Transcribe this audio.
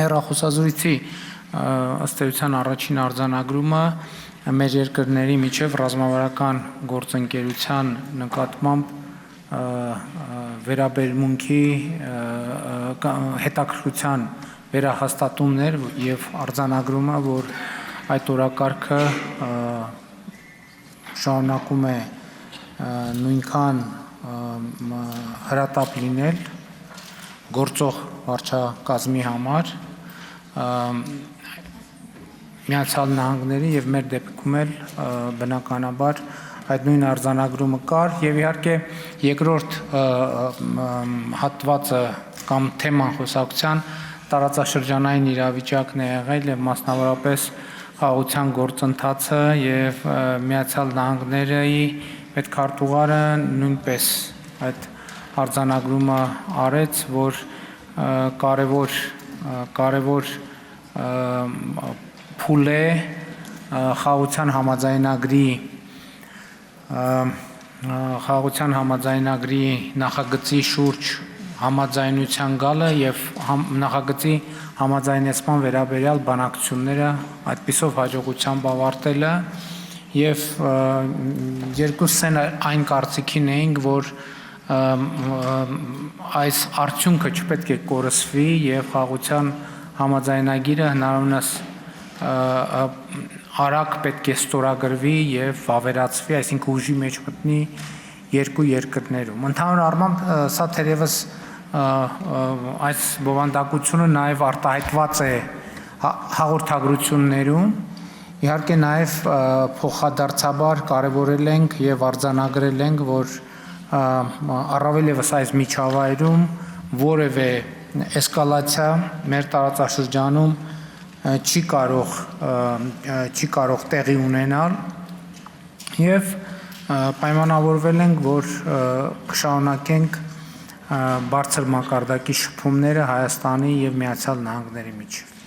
Հեռախոսազրույցի ըստ էության առաջին արձանագրումը մեր երկրների միջև ռազմավարական գործընկերության նկատմամբ վերաբերմունքի հետաքրքրության վերահաստատումն էր եւ արձանագրումը, որ այդ օրակարգը շարունակում է նույնքան հրատապ լինել գործող վարչակազմի համար Միացյալ Նահանգների եւ մեր դեպքում էլ բնականաբար այդ նույն արձանագրումը կար եւ իհարկե երկրորդ հատվածը կամ թեման խոսակցության տարածաշրջանային իրավիճակն է եղել եւ մասնավորապես խաղաղության գործընթացը եւ Միացյալ Նահանգների պետքարտուղարը նույնպես այդ արձանագրումը արեց, որ կարևոր փուլ է խաղաղության համաձայնագրի նախագծի շուրջ համաձայնության գալը եւ նախագծի համաձայնեցման վերաբերյալ բանակցությունները այդպիսով հաջողությամբ ավարտելը եւ երկուսս այն կարծիքին էինք, որ այս արդյունքը չպետք է կորսվի եւ խաղաղության համաձայնագիրը հնարավորինս արագ պետք է ստորագրվի եւ վավերացվի, այսինքն ուժի մեջ մտնի երկու երկրներում։ Ընդհանուր առմամբ սա թերևս այս բովանդակությունը նաեւ արտահայտված է հաղորդագրություններում։ Իհարկե նաեւ փոխադարձաբար կարեւորել ենք եւ արձանագրել ենք, որ առավել եւս այս միջավայրում որևէ էսկալացիա մեր տարածաշրջանում չի կարող տեղի ունենալ եւ պայմանավորվել ենք, որ կշարունակենք բարձր մակարդակի շփումները Հայաստանի եւ Միացյալ Նահանգների միջեւ։